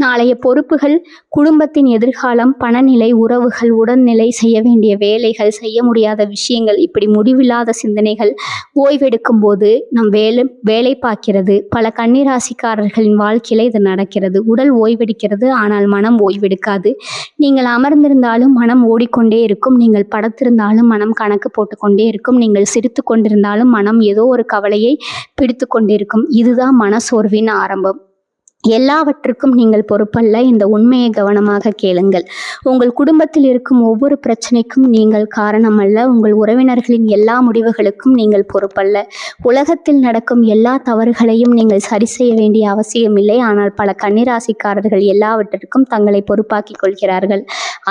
நாளைய பொறுப்புகள், குடும்பத்தின் எதிர்காலம், பணநிலை, உறவுகள், உடல்நிலை, செய்ய வேண்டிய வேலைகள், செய்ய முடியாத விஷயங்கள், இப்படி முடிவில்லாத சிந்தனைகள். ஓய்வெடுக்கும் போது நம் வேலை பார்க்கிறது. பல கன்னிராசிக்காரர்களின் வாழ்க்கையில இது நடக்கிறது. உடல் ஓய்வெடுக்கிறது, ஆனால் மனம் ஓய்வெடுக்காது. நீங்கள் அமர்ந்திருந்தாலும் மனம் ஓடிக்கொண்டே இருக்கும், நீங்கள் படுத்திருந்தாலும் மனம் கணக்கு போட்டுக்கொண்டே இருக்கும், நீங்கள் சிரித்து கொண்டிருந்தாலும் மனம் ஏதோ ஒரு கவலையை பிடித்து கொண்டிருக்கும். இதுதான் மனசோர்வின் ஆரம்பம். எல்லாவற்றுக்கும் நீங்கள் பொறுப்பல்ல. இந்த உண்மையை கவனமாக கேளுங்கள். உங்கள் குடும்பத்தில் இருக்கும் ஒவ்வொரு பிரச்சனைக்கும் நீங்கள் காரணம் அல்ல. உங்கள் உறவினர்களின் எல்லா முடிவுகளுக்கும் நீங்கள் பொறுப்பல்ல. உலகத்தில் நடக்கும் எல்லா தவறுகளையும் நீங்கள் சரி செய்ய வேண்டிய அவசியமில்லை. ஆனால் பல கன்னிராசிக்காரர்கள் எல்லாவற்றிற்கும் தங்களை பொறுப்பாக்கிக் கொள்கிறார்கள்.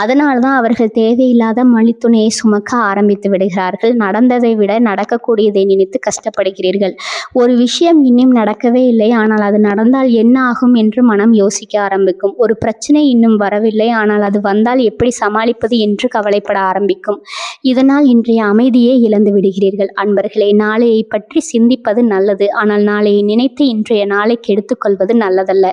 அதனால்தான் அவர்கள் தேவையில்லாத மலித்துணையை சுமக்க ஆரம்பித்து விடுகிறார்கள். நடந்ததை விட நடக்கக்கூடியதை நினைத்து கஷ்டப்படுகிறீர்கள். ஒரு விஷயம் இன்னும் நடக்கவே இல்லை, ஆனால் அது நடந்தால் என்ன ஆகும் என்று மனம் யோசிக்க ஆரம்பிக்கும். ஒரு பிரச்சனை இன்னும் வரவில்லை, ஆனால் அது வந்தால் எப்படி சமாளிப்பது என்று கவலைப்பட ஆரம்பிக்கும். இதனால் இன்றைய அமைதியை இழந்து விடுகிறீர்கள். அன்பர்களே, நாளையை பற்றி சிந்திப்பது நல்லது, ஆனால் நாளையை நினைத்து இன்றைய நாளை கெடுத்துக்கொள்வது நல்லதல்ல.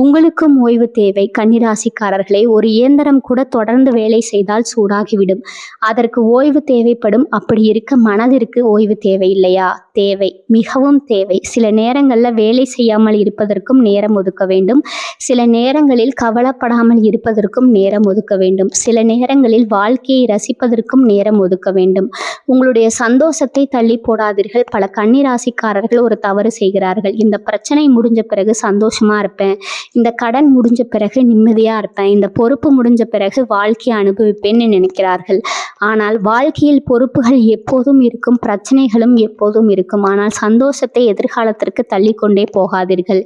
உங்களுக்கும் ஓய்வு தேவை. கன்னிராசிக்காரர்களே, ஒரு இயந்திரம் கூட தொடர்ந்து வேலை செய்தால் சூடாகிவிடும். அதற்கு ஓய்வு தேவைப்படும். அப்படி இருக்க மனதிற்கு ஓய்வு தேவையில்லையா? தேவை, மிகவும் தேவை. சில நேரங்களில் வேலை செய்யாமல் இருப்பதற்கும் நேரம் ஒதுக்க வேண்டும். சில நேரங்களில் கவலைப்படாமல் இருப்பதற்கும் நேரம் ஒதுக்க வேண்டும். சில நேரங்களில் வாழ்க்கையை ரசிப்பதற்கும் நேரம் ஒதுக்க வேண்டும். உங்களுடைய சந்தோஷத்தை தள்ளி போடாதீர்கள். பல கன்னிராசிக்காரர்கள் ஒரு தவறு செய்கிறார்கள். இந்த பிரச்சனை முடிஞ்ச பிறகு சந்தோஷமா இருப்பேன், இந்த கடன் முடிஞ்ச பிறகு நிம்மதியா இருப்பேன், இந்த பொறுப்பு முடிஞ்ச பிறகு வாழ்க்கையை அனுபவிப்பேன்னு நினைக்கிறார்கள். ஆனால் வாழ்க்கையில் பொறுப்புகள் எப்போதும் இருக்கும், பிரச்சனைகளும் எப்போதும் இருக்கும். ஆனால் சந்தோஷத்தை எதிர்காலத்திற்கு தள்ளி கொண்டே போகாதீர்கள்.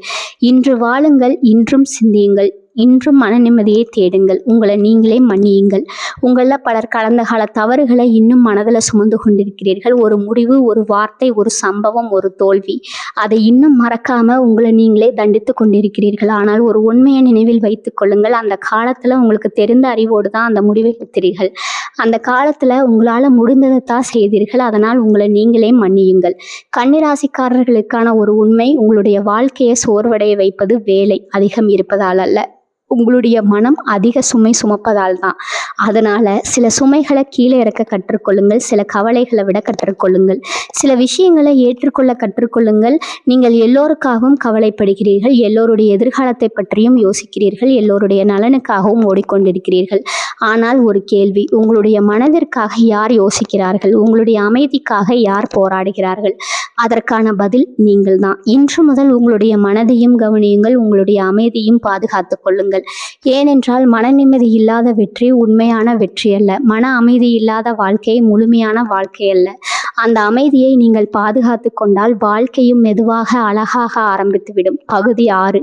இன்று வாழுங்கள், இன்றும் சிந்தியுங்கள், இன்றும் மன நிம்மதியை தேடுங்கள். உங்களை நீங்களே மன்னியுங்கள். உங்களில் பலர் கடந்த கால தவறுகளை இன்னும் மனதில் சுமந்து கொண்டிருக்கிறீர்கள். ஒரு முடிவு, ஒரு வார்த்தை, ஒரு சம்பவம், ஒரு தோல்வி, அதை இன்னும் மறக்காம உங்களை நீங்களே தண்டித்து கொண்டிருக்கிறீர்கள். ஆனால் ஒரு உண்மையை நினைவில் வைத்துக் கொள்ளுங்கள். அந்த காலத்தில் உங்களுக்கு தெரிந்த அறிவோடு தான் அந்த முடிவை பெற்றீர்கள். அந்த காலத்தில் உங்களால் முடிந்ததை தான் செய்தீர்கள். அதனால் உங்களை நீங்களே மன்னியுங்கள். கன்னிராசிக்காரர்களுக்கான ஒரு உண்மை, உங்களுடைய வாழ்க்கையை சோர்வடைய வைப்பது வேலை அதிகம் இருப்பதால் அல்ல, உங்களுடைய மனம் அதிக சுமை சுமப்பதால் தான். அதனால் சில சுமைகளை கீழே இறக்க கற்றுக்கொள்ளுங்கள். சில கவலைகளை விட கற்றுக்கொள்ளுங்கள். சில விஷயங்களை ஏற்றுக்கொள்ள கற்றுக்கொள்ளுங்கள். நீங்கள் எல்லோருக்காகவும் கவலைப்படுகிறீர்கள், எல்லோருடைய எதிர்காலத்தை பற்றியும் யோசிக்கிறீர்கள், எல்லோருடைய நலனுக்காகவும் ஓடிக்கொண்டிருக்கிறீர்கள். ஆனால் ஒரு கேள்வி, உங்களுடைய மனதிற்காக யார் யோசிக்கிறார்கள்? உங்களுடைய அமைதிக்காக யார் போராடுகிறார்கள்? அதற்கான பதில் நீங்கள் தான். இன்று முதல் உங்களுடைய மனதையும் கவனியுங்கள், உங்களுடைய அமைதியும் பாதுகாத்து கொள்ளுங்கள். ஏனென்றால் மன நிம்மதி இல்லாத வெற்றி உண்மையான வெற்றி அல்ல. மன அமைதி இல்லாத வாழ்க்கை முழுமையான வாழ்க்கை அல்ல. அந்த அமைதியை நீங்கள் பாதுகாத்து கொண்டால் வாழ்க்கையும் மெதுவாக அழகாக ஆரம்பித்துவிடும். பகுதி 6.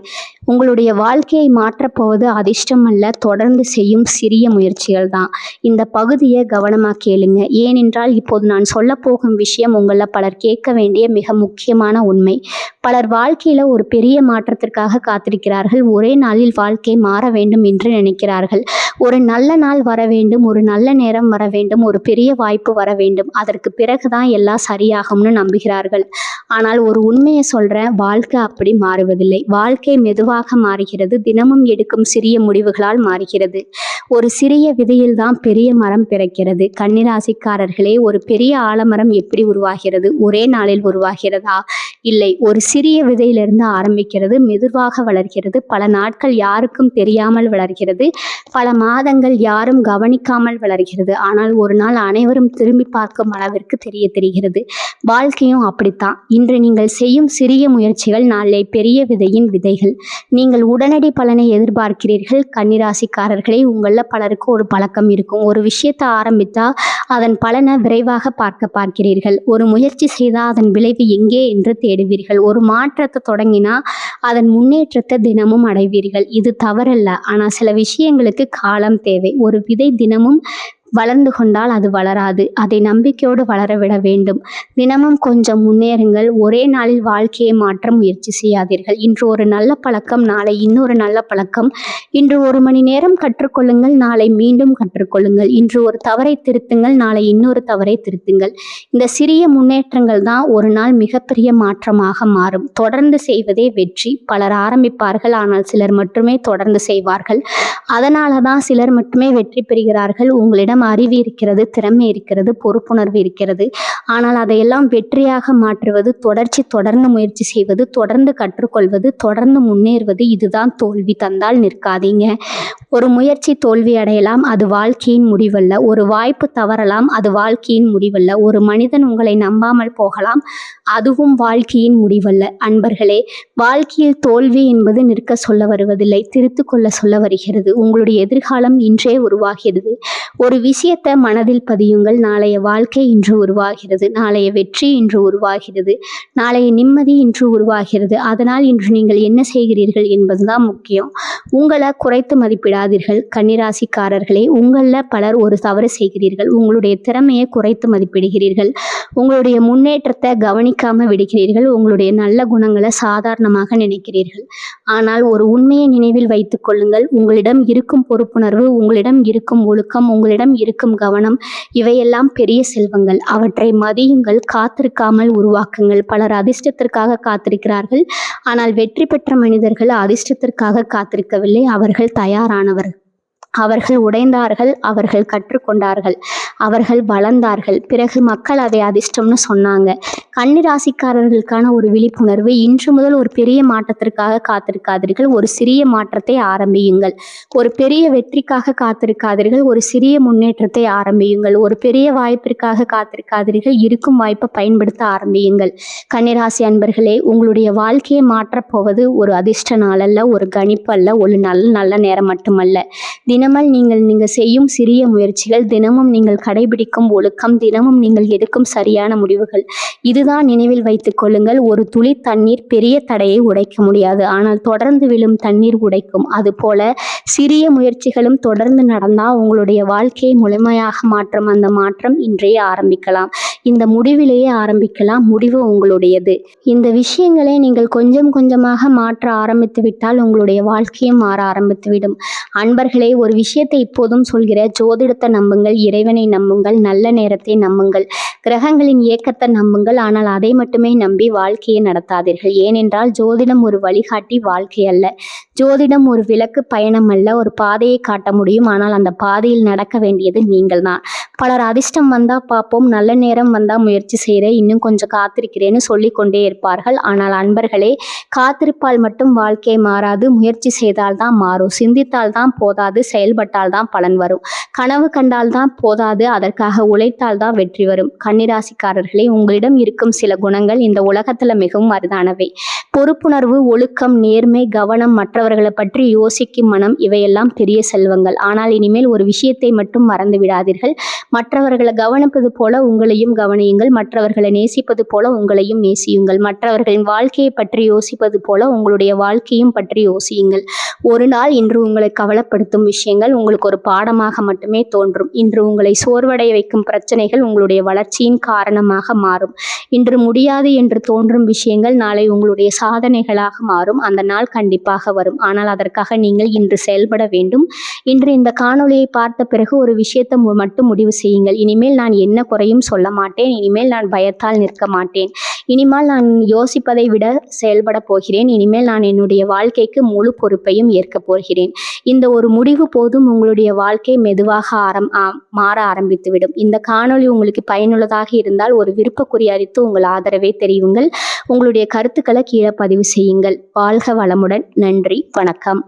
உங்களுடைய வாழ்க்கையை மாற்றப்போவது அதிர்ஷ்டம் அல்ல, தொடர்ந்து செய்யும் சிறிய முயற்சிகள் தான். இந்த பகுதியை கவனமாக கேளுங்க. ஏனென்றால் இப்போது நான் சொல்ல போகும் விஷயம் உங்களில் பலர் கேட்க வேண்டிய மிக முக்கியமான உண்மை. பலர் வாழ்க்கையில் ஒரு பெரிய மாற்றத்திற்காக காத்திருக்கிறார்கள். ஒரே நாளில் வாழ்க்கை மாற வேண்டும் என்று நினைக்கிறார்கள். ஒரு நல்ல நாள் வர வேண்டும், ஒரு நல்ல நேரம் வர வேண்டும், ஒரு பெரிய வாய்ப்பு வர வேண்டும், அதற்கு பிறகுதான் எல்லாம் சரியாகும்னு நம்புகிறார்கள். ஆனால் ஒரு உண்மையை சொல்கிறேன், வாழ்க்கை அப்படி மாறுவதில்லை. வாழ்க்கை மெதுவாக மாறுகிறது, தினமும் எடுக்கும் சிறிய முடிவுகளால் மாறுகிறது. ஒரு சிறிய விதையில் தான் பெரிய மரம் பிறக்கிறது. கன்னிராசிக்காரர்களே, ஒரு பெரிய ஆலமரம் எப்படி உருவாகிறது? ஒரே நாளில் உருவாகிறதா? இல்லை, ஒரு சிறிய விதையிலிருந்து ஆரம்பிக்கிறது, மெதுவாக வளர்கிறது, பல நாட்கள் யாருக்கும் தெரியாமல் வளர்கிறது, பல மாதங்கள் யாரும் கவனிக்காமல் வளர்கிறது. ஆனால் ஒரு நாள் அனைவரும் திரும்பி பார்க்கும் அளவிற்கு தெரிகிறது. வாழ்க்கையும் அப்படித்தான். இன்று நீங்கள் செய்யும் சிறிய முயற்சிகள் நாளை பெரிய விதையின் விதைகள். நீங்கள் உடனடி பலனை எதிர்பார்க்கிறீர்கள். கன்னிராசிக்காரர்களே, உங்கள் உங்களில் பலருக்கு ஒரு பழக்கம் இருக்கும். ஒரு விஷயத்தை ஆரம்பித்தா அதன் பலனை விரைவாக பார்க்கிறீர்கள். ஒரு முயற்சி செய்தால் அதன் விளைவு எங்கே என்று தேடுவீர்கள். ஒரு மாற்றத்தை தொடங்கினா அதன் முன்னேற்றத்தை தினமும் அடைவீர்கள். இது தவறல்ல, ஆனால் சில விஷயங்களுக்கு காலம் தேவை. ஒரு விதை தினமும் வளர்ந்து கொண்டால் அது வளராது. அதை நம்பிக்கையோடு வளர விட வேண்டும். தினமும் கொஞ்சம் முன்னேறுங்கள். ஒரே நாளில் வாழ்க்கையை மாற்ற முயற்சி செய்யாதீர்கள். இன்று ஒரு நல்ல பழக்கம், நாளை இன்னொரு நல்ல பழக்கம். இன்று 1 மணி நேரம் கற்றுக்கொள்ளுங்கள், நாளை மீண்டும் கற்றுக்கொள்ளுங்கள். இன்று ஒரு தவறை திருத்துங்கள், நாளை இன்னொரு தவறை திருத்துங்கள். இந்த சிறிய முன்னேற்றங்கள் தான் ஒரு நாள் மிகப்பெரிய மாற்றமாக மாறும். தொடர்ந்து செய்வதே வெற்றி. பலர் ஆரம்பிப்பார்கள், ஆனால் சிலர் மட்டுமே தொடர்ந்து செய்வார்கள். அதனால தான் சிலர் மட்டுமே வெற்றி பெறுகிறார்கள். உங்களிடம் அறிவு இருக்கிறது, திறமை இருக்கிறது, பொறுப்புணர்வு இருக்கிறது. ஆனால் அதையெல்லாம் வெற்றியாக மாற்றுவது தொடர்ந்து முயற்சி செய்வது, தொடர்ந்து கற்றுக்கொள்வது, தொடர்ந்து முன்னேறுவது. இதுதான் தோல்வி. தந்தால் நிற்காதீங்க. ஒரு முயற்சி தோல்வி அடையலாம், அது வாழ்க்கையின் முடிவல்ல. ஒரு வாய்ப்பு தவறலாம், அது வாழ்க்கையின் முடிவல்ல. ஒரு மனிதன் உங்களை நம்பாமல் போகலாம், அதுவும் வாழ்க்கையின் முடிவல்ல. அன்பர்களே, வாழ்க்கையில் தோல்வி என்பது நிற்க சொல்ல வருவதில்லை, திருத்து கொள்ள சொல்ல வருகிறது. உங்களுடைய எதிர்காலம் இன்றே உருவாகிறது. ஒரு விஷயத்தை மனதில் பதியுங்கள். நாளைய வாழ்க்கை இன்று உருவாகிறது. நாளைய வெற்றி இன்று உருவாகிறது. நாளைய நிம்மதி இன்று உருவாகிறது. அதனால் இன்று நீங்கள் என்ன செய்கிறீர்கள் என்பதுதான் முக்கியம். உங்களை குறைத்து மதிப்பிடாதீர்கள். கன்னிராசிக்காரர்களே, உங்களில் பலர் ஒரு தவறு செய்கிறீர்கள். உங்களுடைய திறமையை குறைத்து மதிப்பிடுகிறீர்கள். உங்களுடைய முன்னேற்றத்தை கவனிக்காம விடுகிறீர்கள். உங்களுடைய நல்ல குணங்களை சாதாரணமாக நினைக்கிறீர்கள். ஆனால் ஒரு உண்மையை நினைவில் வைத்துக் கொள்ளுங்கள். உங்களிடம் இருக்கும் பொறுப்புணர்வு, உங்களிடம் இருக்கும் ஒழுக்கம், உங்களிடம் இருக்கும் கவனம், இவையெல்லாம் பெரிய செல்வங்கள். அவற்றை மதியுங்கள். காத்திருக்காமல் உருவாக்குங்கள். பலர் அதிர்ஷ்டத்திற்காக காத்திருக்கிறார்கள், ஆனால் வெற்றி பெற்ற மனிதர்கள் அதிர்ஷ்டத்திற்காக காத்திருக்கவில்லை. அவர்கள் தயாரானவர்கள். அவர்கள் உடைந்தார்கள், அவர்கள் கற்றுக்கொண்டார்கள், அவர்கள் வளர்ந்தார்கள். பிறகு மக்கள் அதை அதிர்ஷ்டம்னு சொன்னாங்க. கன்னிராசிக்காரர்களுக்கான ஒரு விழிப்புணர்வு: இன்று முதல் ஒரு பெரிய மாற்றத்திற்காக காத்திருக்காதீர்கள், ஒரு சிறிய மாற்றத்தை ஆரம்பியுங்கள். ஒரு பெரிய வெற்றிக்காக காத்திருக்காதீர்கள், ஒரு சிறிய முன்னேற்றத்தை ஆரம்பியுங்கள். ஒரு பெரிய வாய்ப்பிற்காக காத்திருக்காதீர்கள், இருக்கும் வாய்ப்பை பயன்படுத்த ஆரம்பியுங்கள். கன்னிராசி அன்பர்களே, உங்களுடைய வாழ்க்கையை மாற்றப்போவது ஒரு அதிர்ஷ்ட நாள் அல்ல, ஒரு கணிப்பு அல்ல, ஒரு நல்ல நேரம் மட்டுமல்ல. தினமும் நீங்கள் செய்யும் சிறிய முயற்சிகள், தினமும் நீங்கள் கடைபிடிக்கும் ஒழுக்கம், தினமும் நீங்கள் எடுக்கும் சரியான முடிவுகள், இதுதான் நினைவில் வைத்துக் கொள்ளுங்கள். ஒரு துளி தண்ணீர் பெரிய தடையை உடைக்க முடியாது, ஆனால் தொடர்ந்து விழும் தண்ணீர் உடைக்கும். அதுபோல சிறிய முயற்சிகளும் தொடர்ந்து நடந்தால் உங்களுடைய வாழ்க்கையை முழுமையாக மாற்றும். அந்த மாற்றம் இன்றையே ஆரம்பிக்கலாம். இந்த முடிவிலேயே ஆரம்பிக்கலாம். முடிவு உங்களுடையது. இந்த விஷயங்களை நீங்கள் கொஞ்சம் கொஞ்சமாக மாற்ற ஆரம்பித்து விட்டால் உங்களுடைய வாழ்க்கையும் மாற ஆரம்பித்துவிடும். அன்பர்களே, ஒரு விஷயத்தை இப்போதும் சொல்கிற: ஜோதிடத்தை நம்புங்கள், இறைவனை நம்புங்கள், நல்ல நேரத்தை நம்புங்கள், கிரகங்களின் இயக்கத்தை நம்புங்கள். ஆனால் அதை மட்டுமே நம்பி வாழ்க்கையை நடத்தாதீர்கள். ஏனென்றால் ஜோதிடம் ஒரு வழிகாட்டி, வாழ்க்கை அல்ல. ஜோதிடம் ஒரு விளக்கு, பயணம் அல்ல. ஒரு பாதையை காட்ட முடியும், ஆனால் அந்த பாதையில் நடக்க வேண்டியது நீங்கள் தான். பலர் அதிர்ஷ்டம் வந்தா பார்ப்போம், நல்ல நேரம் வந்தா முயற்சி செய்கிறேன், இன்னும் கொஞ்சம் காத்திருக்கிறேன்னு சொல்லிக்கொண்டே இருப்பார்கள். ஆனால் அன்பர்களே, காத்திருப்பால் மட்டும் வாழ்க்கை மாறாது. முயற்சி செய்தால் தான் மாறும். சிந்தித்தால் தான் போதாது, செயல்பட்டால் தான் பலன் வரும். கனவு கண்டால் தான் போதாது, அதற்காக உழைத்தால் தான் வெற்றி வரும். கன்னிராசிக்காரர்களே, உங்களிடம் இருக்கும் சில குணங்கள் இந்த உலகத்துல மிகவும் அரிதானவை. பொறுப்புணர்வு, ஒழுக்கம், நேர்மை, கவனம், மற்றவர்களை பற்றி யோசிக்கும் மனம், இவையெல்லாம் பெரிய செல்வங்கள். ஆனால் இனிமேல் ஒரு விஷயத்தை மட்டும் மறந்து விடாதீர்கள்: மற்றவர்களை கவனிப்பது போல உங்களையும் கவனியுங்கள். மற்றவர்களை நேசிப்பது போல உங்களையும் நேசியுங்கள். மற்றவர்களின் வாழ்க்கையை பற்றி யோசிப்பது போல உங்களுடைய வாழ்க்கையும் பற்றி யோசியுங்கள். ஒரு நாள் இன்று உங்களை கவலைப்படுத்தும் விஷயங்கள் உங்களுக்கு ஒரு பாடமாக மட்டுமே தோன்றும். இன்று உங்களை சோர்வடைய வைக்கும் பிரச்சனைகள் உங்களுடைய வளர்ச்சியின் காரணமாக மாறும். இன்று முடியாது என்று தோன்றும் விஷயங்கள் நாளை உங்களுடைய சாதனைகளாக மாறும். அந்த நாள் கண்டிப்பாக வரும். ஆனால் அதற்காக நீங்கள் இன்று செயல்பட வேண்டும். இன்று இந்த காணொளியை பார்த்த பிறகு ஒரு விஷயத்தை மட்டும் முடிவு செய்யுங்கள்: இனிமேல் நான் என்ன குறையும் சொல்ல மாட்டேன். இனிமேல் நான் பயத்தால் நிற்க மாட்டேன். இனிமேல் நான் யோசிப்பதை விட செயல்பட போகிறேன். இனிமேல் நான் என்னுடைய வாழ்க்கைக்கு முழு பொறுப்பையும் ஏற்கப் போகிறேன். இந்த ஒரு முடிவு போதும், உங்களுடைய வாழ்க்கை மெதுவாக மாற ஆரம்பித்துவிடும். இந்த காணொளி உங்களுக்கு பயனுள்ளதாக இருந்தால் ஒரு விருப்பக்குறி அளித்து உங்கள் ஆதரவை தெரிவியுங்கள். உங்களுடைய கருத்துக்களை கீழே பதிவு செய்யுங்கள். வாழ்க வளமுடன். நன்றி, வணக்கம்.